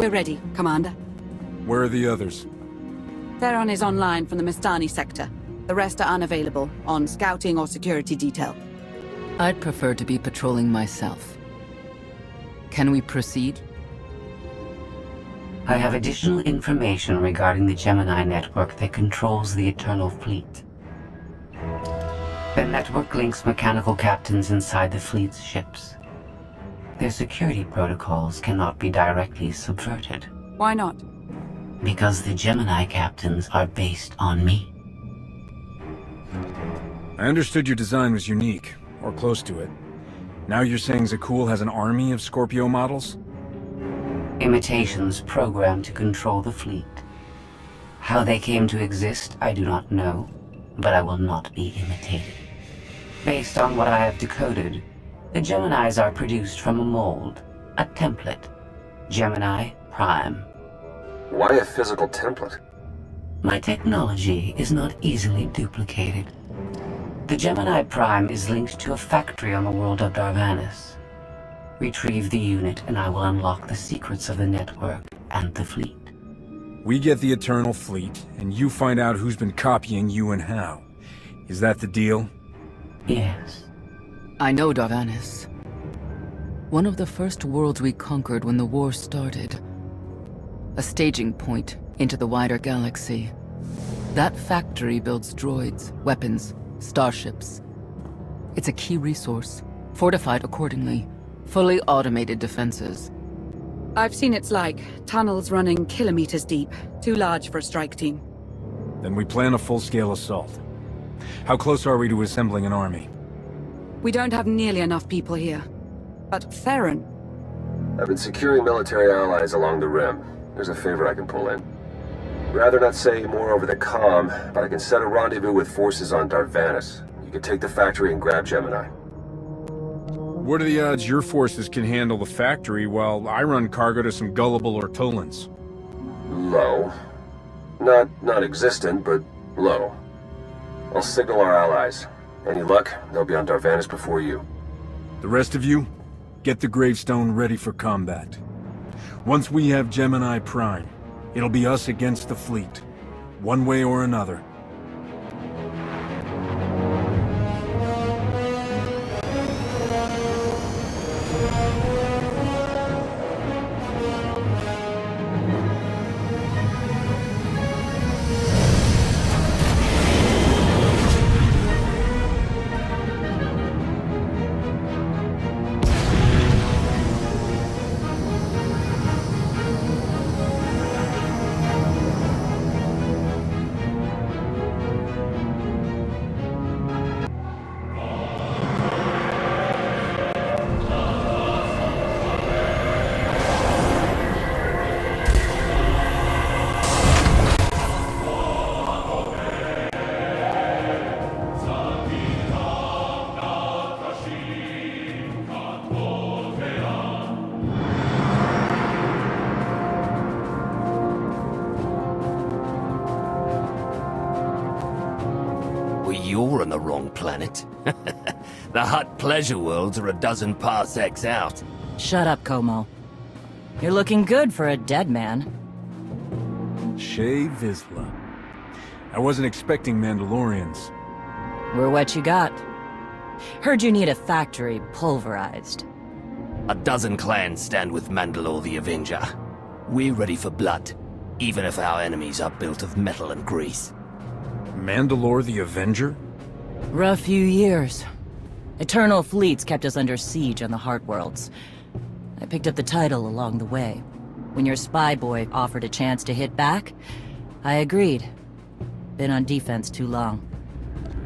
We're ready, Commander. Where are the others? Theron is online from the Mistani sector. The rest are unavailable, on scouting or security detail. I'd prefer to be patrolling myself. Can we proceed? I have additional information regarding the Gemini network that controls the Eternal Fleet. The network links mechanical captains inside the fleet's ships. Their security protocols cannot be directly subverted. Why not? Because the Gemini captains are based on me. I understood your design was unique, or close to it. Now you're saying Zakul has an army of Scorpio models? Imitations programmed to control the fleet. How they came to exist, I do not know, but I will not be imitated. Based on what I have decoded, the Geminis are produced from a mold, a template. Gemini Prime. Why a physical template? My technology is not easily duplicated. The Gemini Prime is linked to a factory on the world of Darvanis. Retrieve the unit and I will unlock the secrets of the network and the fleet. We get the Eternal Fleet, and you find out who's been copying you and how. Is that the deal? Yes. I know Darvanis. One of the first worlds we conquered when the war started. A staging point into the wider galaxy. That factory builds droids, weapons, starships. It's a key resource, fortified accordingly. Fully automated defenses. I've seen it's like tunnels running kilometers deep, too large for a strike team. Then we plan a full-scale assault. How close are we to assembling an army? We don't have nearly enough people here. But Theron... I've been securing military allies along the rim. There's a favor I can pull in. Rather not say more over the comm, but I can set a rendezvous with forces on Darvanis. You can take the factory and grab Gemini. What are the odds your forces can handle the factory while I run cargo to some gullible Ortolans? Low. Not non-existent, but low. I'll signal our allies. Any luck, they'll be on Darvanis before you. The rest of you, get the gravestone ready for combat. Once we have Gemini Prime, it'll be us against the fleet. One way or another. You're on the wrong planet. The Hutt pleasure worlds are a dozen parsecs out. Shut up, Como. You're looking good for a dead man. Shay Vizsla. I wasn't expecting Mandalorians. We're what you got. Heard you need a factory pulverized. A dozen clans stand with Mandalore the Avenger. We're ready for blood, even if our enemies are built of metal and grease. Mandalore the Avenger? Rough few years. Eternal fleets kept us under siege on the Heart Worlds. I picked up the title along the way. When your spy boy offered a chance to hit back, I agreed. Been on defense too long.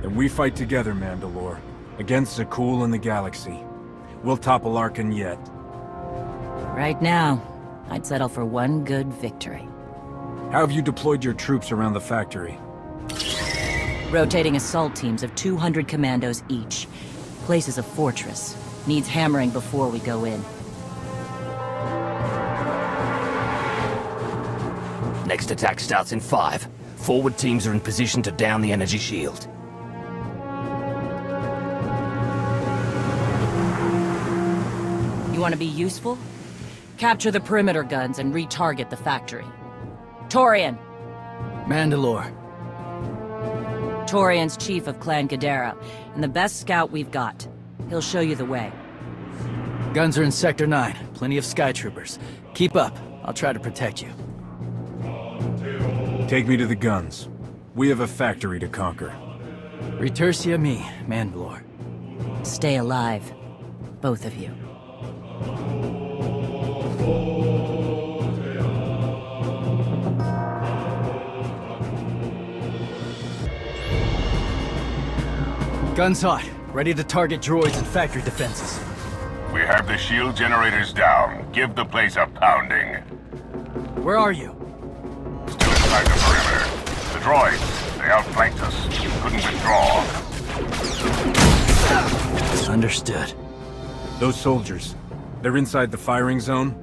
Then we fight together, Mandalore. Against Zakul and the galaxy. We'll topple Arkan yet. Right now, I'd settle for one good victory. How have you deployed your troops around the factory? Rotating assault teams of 200 commandos each. Place is a fortress. Needs hammering before we go in. Next attack starts in 5. Forward teams are in position to down the energy shield. You want to be useful? Capture the perimeter guns and retarget the factory. Torian! Mandalore. Torian's chief of Clan Ghidorah, and the best scout we've got. He'll show you the way. Guns are in Sector 9. Plenty of Sky Troopers. Keep up. I'll try to protect you. Take me to the guns. We have a factory to conquer. Retursia me, Mandalore. Stay alive, both of you. Guns hot. Ready to target droids and factory defenses. We have the shield generators down. Give the place a pounding. Where are you? Still inside the perimeter. The droids, they outflanked us. Couldn't withdraw. Understood. Those soldiers, they're inside the firing zone?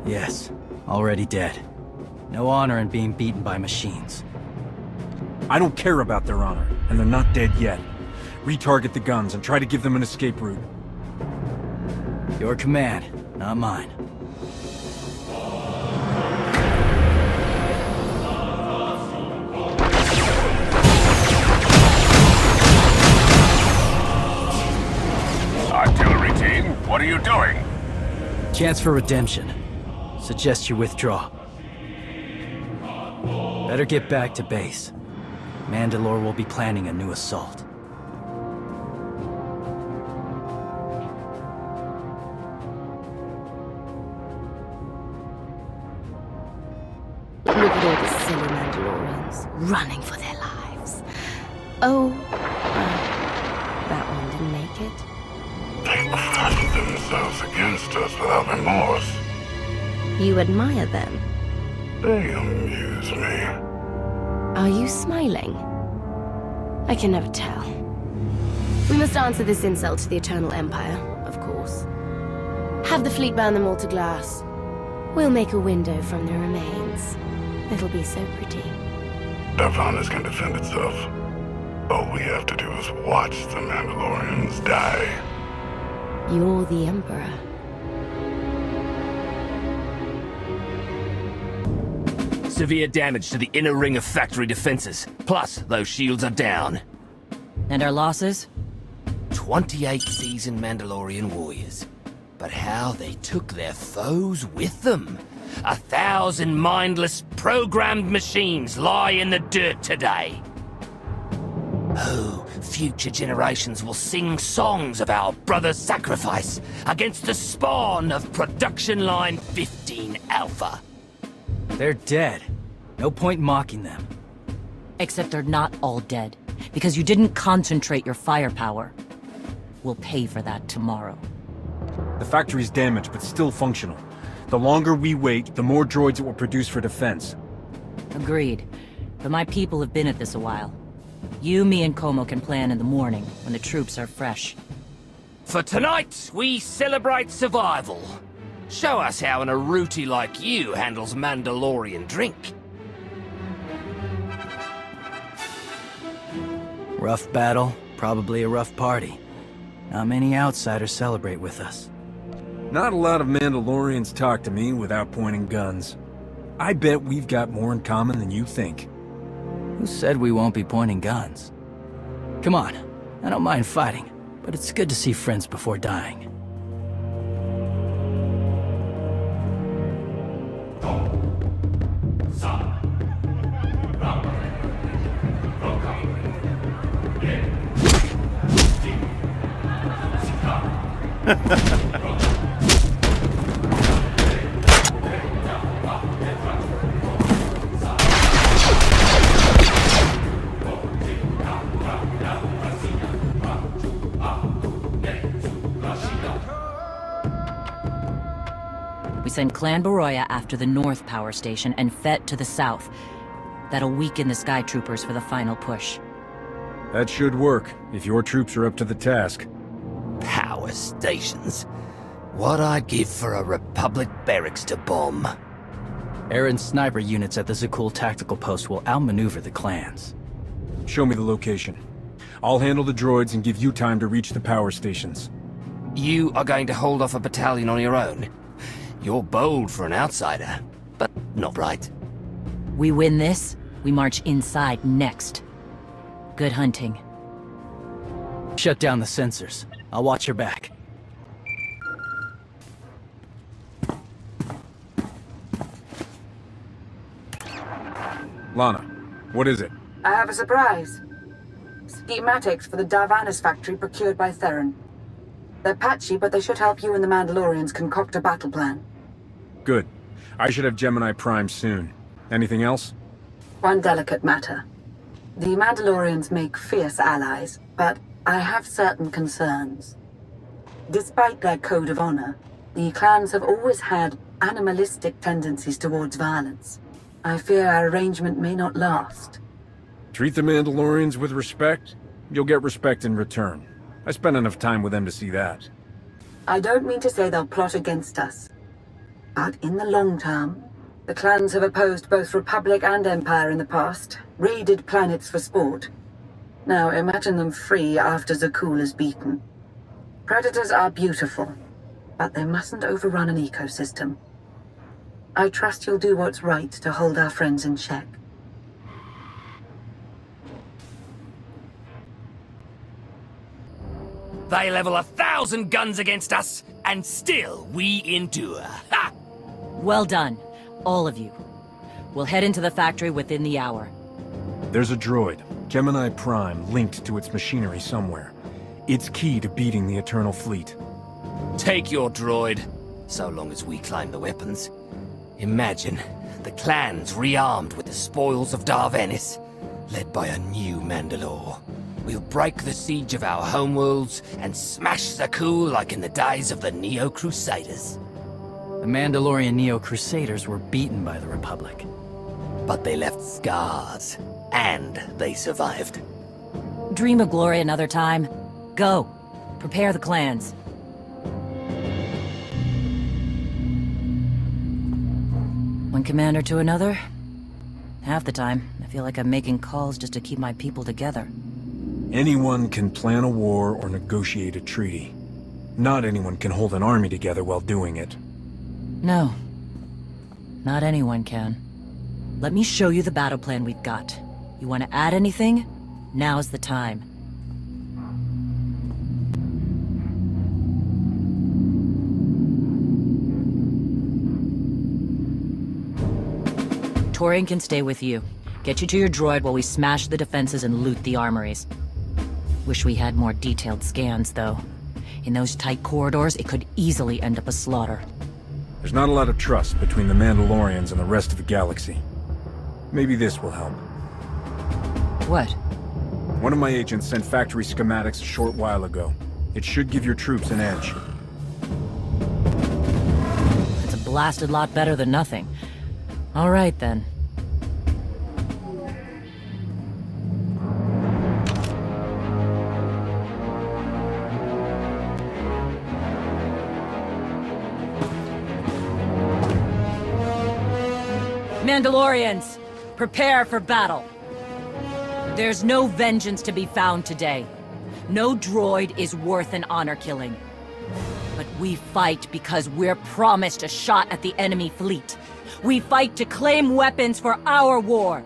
Yes. Already dead. No honor in being beaten by machines. I don't care about their honor, and they're not dead yet. Retarget the guns and try to give them an escape route. Your command, not mine. Artillery team, what are you doing? Chance for redemption. Suggest you withdraw. Better get back to base. Mandalore will be planning a new assault. Look at all the silly Mandalorians running for their lives. Oh, that one didn't make it. They crushed themselves against us without remorse. You admire them. They amuse me. Are you smiling? I can never tell. We must answer this insult to the Eternal Empire, of course. Have the fleet burn them all to glass. We'll make a window from their remains. It'll be so pretty. Darvanus can defend itself. All we have to do is watch the Mandalorians die. You're the Emperor. Severe damage to the inner ring of factory defenses. Plus, those shields are down. And our losses? 28 seasoned Mandalorian warriors. But how they took their foes with them. 1,000 mindless, programmed machines lie in the dirt today. Oh, future generations will sing songs of our brother's sacrifice against the spawn of Production Line 15 Alpha. They're dead. No point mocking them. Except they're not all dead, because you didn't concentrate your firepower. We'll pay for that tomorrow. The factory's damaged, but still functional. The longer we wait, the more droids it will produce for defense. Agreed. But my people have been at this a while. You, me, and Como can plan in the morning, when the troops are fresh. For tonight, we celebrate survival. Show us how an Aruti like you handles Mandalorian drink. Rough battle, probably a rough party. Not many outsiders celebrate with us. Not a lot of Mandalorians talk to me without pointing guns. I bet we've got more in common than you think. Who said we won't be pointing guns? Come on, I don't mind fighting, but it's good to see friends before dying. We send Clan Baroya after the North Power Station and Fett to the south. That'll weaken the Sky Troopers for the final push. That should work, if your troops are up to the task. Power stations. What I'd give for a Republic barracks to bomb. Aaron's sniper units at the Zakul tactical post will outmaneuver the clans. Show me the location. I'll handle the droids and give you time to reach the power stations. You are going to hold off a battalion on your own? You're bold for an outsider, but not right. We win this, we march inside next. Good hunting. Shut down the sensors. I'll watch your back. Lana, what is it? I have a surprise. Schematics for the Darvanis factory procured by Theron. They're patchy, but they should help you and the Mandalorians concoct a battle plan. Good. I should have Gemini Prime soon. Anything else? One delicate matter. The Mandalorians make fierce allies, but I have certain concerns. Despite their code of honor, the clans have always had animalistic tendencies towards violence. I fear our arrangement may not last. Treat the Mandalorians with respect, you'll get respect in return. I spent enough time with them to see that. I don't mean to say they'll plot against us. But in the long term, the clans have opposed both Republic and Empire in the past, raided planets for sport. Now imagine them free after Zakul is beaten. Predators are beautiful, but they mustn't overrun an ecosystem. I trust you'll do what's right to hold our friends in check. They level 1,000 guns against us, and still we endure. Ha! Well done, all of you. We'll head into the factory within the hour. There's a droid, Gemini Prime, linked to its machinery somewhere. It's key to beating the Eternal Fleet. Take your droid, so long as we climb the weapons. Imagine the clans rearmed with the spoils of Darvanis, led by a new Mandalore. We'll break the siege of our homeworlds and smash Zakul like in the days of the Neo-Crusaders. The Mandalorian Neo-Crusaders were beaten by the Republic. But they left scars, and they survived. Dream of glory another time. Go. Prepare the clans. One commander to another. Half the time, I feel like I'm making calls just to keep my people together. Anyone can plan a war or negotiate a treaty. Not anyone can hold an army together while doing it. No. Not anyone can. Let me show you the battle plan we've got. You want to add anything? Now's the time. Torian can stay with you. Get you to your droid while we smash the defenses and loot the armories. Wish we had more detailed scans, though. In those tight corridors, it could easily end up a slaughter. There's not a lot of trust between the Mandalorians and the rest of the galaxy. Maybe this will help. What? One of my agents sent factory schematics a short while ago. It should give your troops an edge. It's a blasted lot better than nothing. All right, then. Mandalorians, prepare for battle. There's no vengeance to be found today. No droid is worth an honor killing. But we fight because we're promised a shot at the enemy fleet. We fight to claim weapons for our war.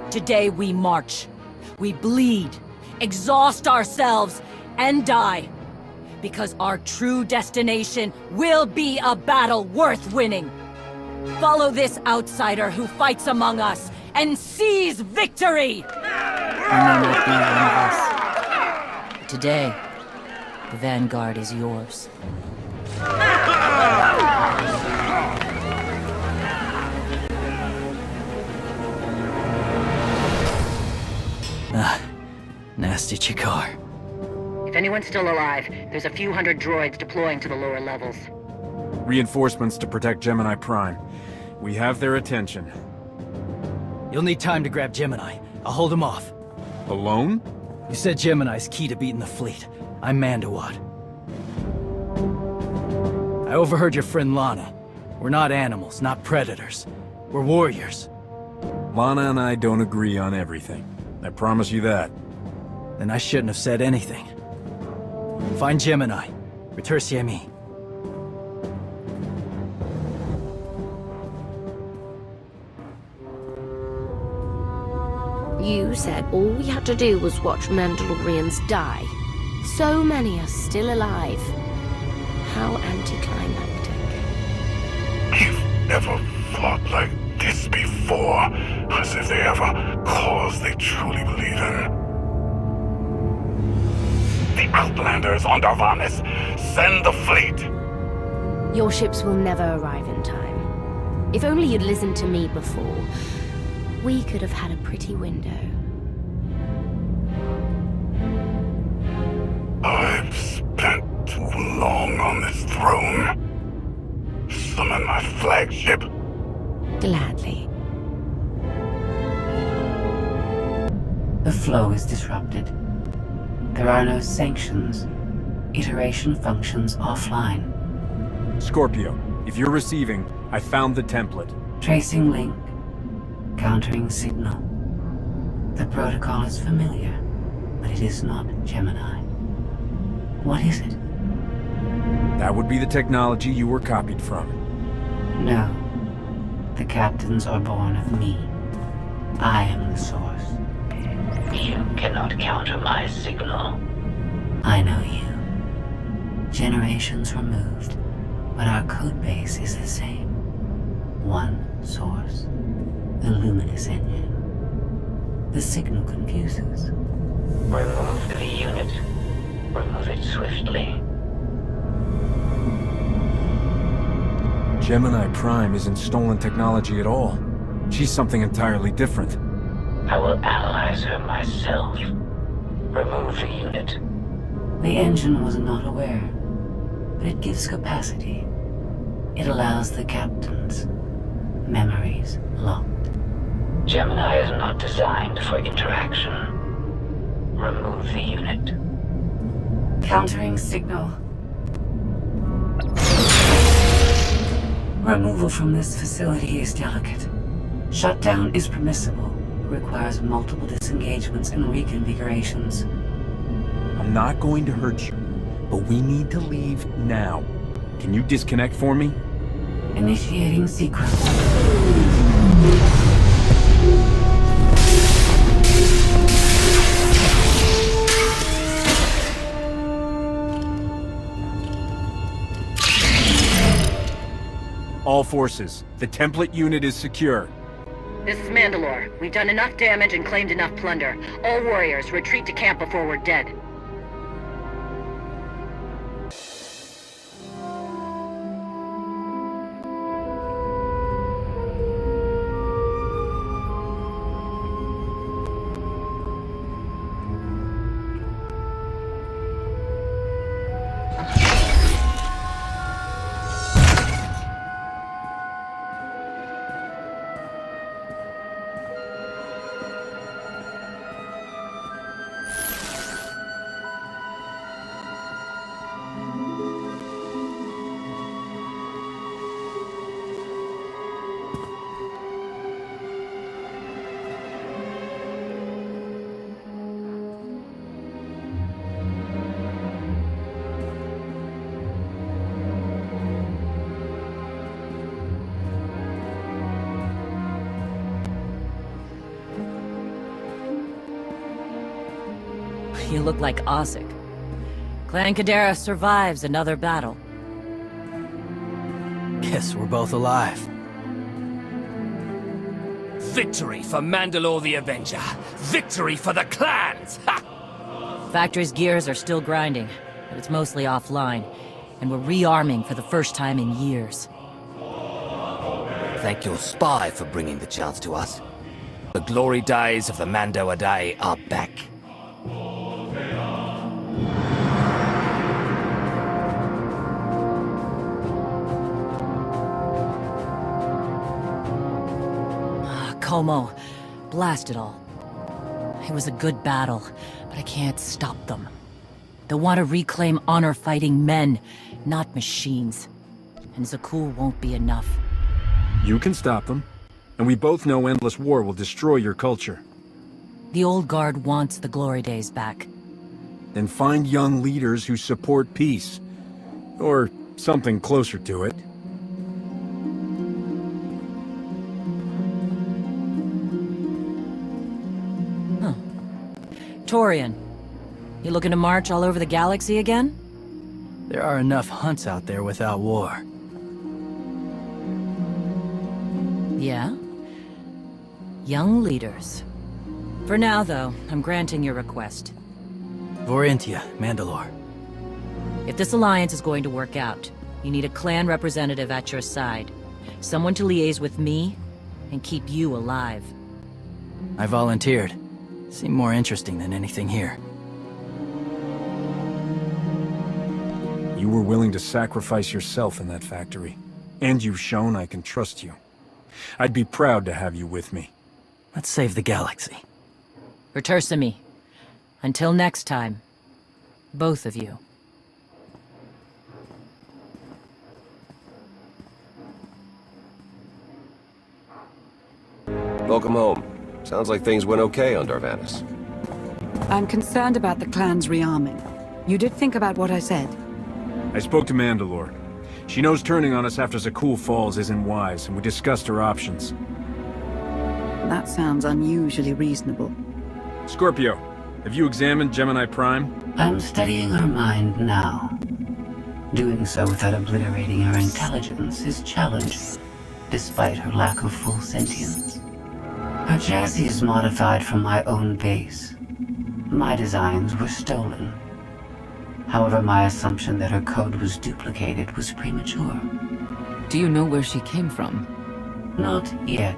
Today we march. We bleed, exhaust ourselves, and die. Because our true destination will be a battle worth winning. Follow this outsider who fights among us and seize victory! You may not be one of us. But today, the Vanguard is yours. Nasty Chikar. If anyone's still alive, there's a few hundred droids deploying to the lower levels. Reinforcements to protect Gemini Prime. We have their attention. You'll need time to grab Gemini. I'll hold him off. Alone? You said Gemini's key to beating the fleet. I'm Mandawat. I overheard your friend Lana. We're not animals, not predators. We're warriors. Lana and I don't agree on everything. I promise you that. Then I shouldn't have said anything. Find Gemini. Retursiemi. You said all we had to do was watch Mandalorians die. So many are still alive. How anticlimactic. You've never fought like this before, as if they have a cause they truly believe in. The Outlanders on Darvanis! Send the fleet! Your ships will never arrive in time. If only you'd listened to me before, we could have had a pretty window. I've spent too long on this throne. Summon my flagship. Gladly. The flow is disrupted. There are no sanctions. Iteration functions offline. Scorpio, if you're receiving, I found the template. Tracing link. Countering signal. The protocol is familiar, but it is not Gemini. What is it? That would be the technology you were copied from. No. The captains are born of me. I am the source. You cannot counter my signal. I know you. Generations removed, but our codebase is the same. One source. The luminous engine. The signal confuses. Remove the unit. Remove it swiftly. Gemini Prime isn't stolen technology at all. She's something entirely different. I will analyze her myself. Remove the unit. The engine was not aware, but it gives capacity. It allows the captains. Memories locked. Gemini is not designed for interaction. Remove the unit. Countering signal. Removal from this facility is delicate. Shutdown is permissible. Requires multiple disengagements and reconfigurations. I'm not going to hurt you, but we need to leave now. Can you disconnect for me? Initiating sequence. All forces, the template unit is secure. This is Mandalore. We've done enough damage and claimed enough plunder. All warriors, retreat to camp before we're dead. You look like Osik. Clan Kadera survives another battle. Guess we're both alive. Victory for Mandalore the Avenger! Victory for the clans! Ha! Factory's gears are still grinding, but it's mostly offline, and we're rearming for the first time in years. Thank your spy for bringing the chance to us. The glory days of the Mando Adai are back. Como, blast it all. It was a good battle, but I can't stop them. They want to reclaim honor-fighting men, not machines. And Zakul won't be enough. You can stop them, and we both know endless war will destroy your culture. The old guard wants the glory days back. Then find young leaders who support peace. Or something closer to it. Huh. Praetorian. You looking to march all over the galaxy again? There are enough hunts out there without war. Yeah? Young leaders. For now, though, I'm granting your request. Vorintia, Mandalore. If this alliance is going to work out, you need a clan representative at your side. Someone to liaise with me and keep you alive. I volunteered. Seemed more interesting than anything here. You were willing to sacrifice yourself in that factory. And you've shown I can trust you. I'd be proud to have you with me. Let's save the galaxy. Retursamy. Until next time, both of you. Welcome home. Sounds like things went okay on Darvanis. I'm concerned about the clan's rearming. You did think about what I said? I spoke to Mandalore. She knows turning on us after Zakul falls isn't wise, and we discussed her options. That sounds unusually reasonable. Scorpio, have you examined Gemini Prime? I'm studying her mind now. Doing so without obliterating her intelligence is challenging, despite her lack of full sentience. Her chassis is modified from my own base. My designs were stolen. However, my assumption that her code was duplicated was premature. Do you know where she came from? Not yet.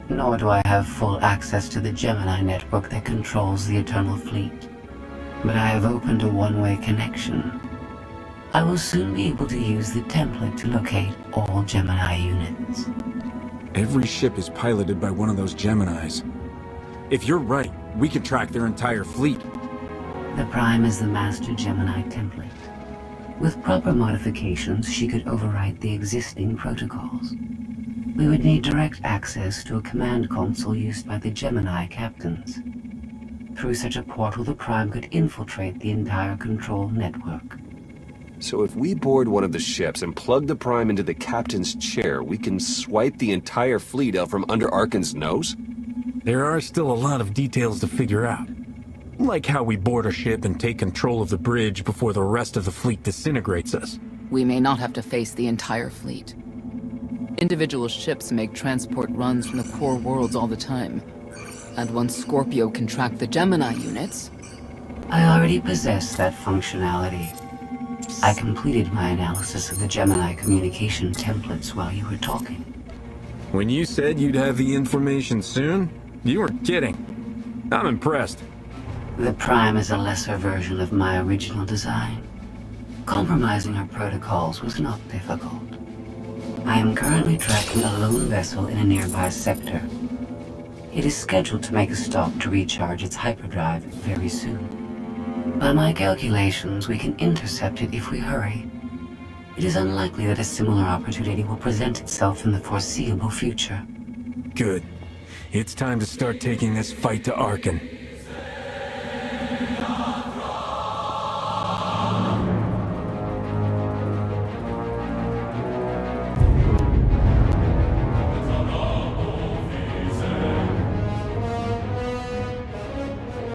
Nor do I have full access to the Gemini network that controls the Eternal Fleet. But I have opened a one-way connection. I will soon be able to use the template to locate all Gemini units. Every ship is piloted by one of those Geminis. If you're right, we can track their entire fleet. The Prime is the master Gemini template. With proper modifications, she could overwrite the existing protocols. We would need direct access to a command console used by the Gemini captains. Through such a portal, the Prime could infiltrate the entire control network. So if we board one of the ships and plug the Prime into the captain's chair, we can swipe the entire fleet out from under Arkan's nose? There are still a lot of details to figure out. Like how we board a ship and take control of the bridge before the rest of the fleet disintegrates us. We may not have to face the entire fleet. Individual ships make transport runs from the core worlds all the time. And once Scorpio can track the Gemini units... I already possess that functionality. I completed my analysis of the Gemini communication templates while you were talking. When you said you'd have the information soon, you weren't kidding. I'm impressed. The Prime is a lesser version of my original design. Compromising her protocols was not difficult. I am currently tracking a lone vessel in a nearby sector. It is scheduled to make a stop to recharge its hyperdrive very soon. By my calculations, we can intercept it if we hurry. It is unlikely that a similar opportunity will present itself in the foreseeable future. Good. It's time to start taking this fight to Arkan.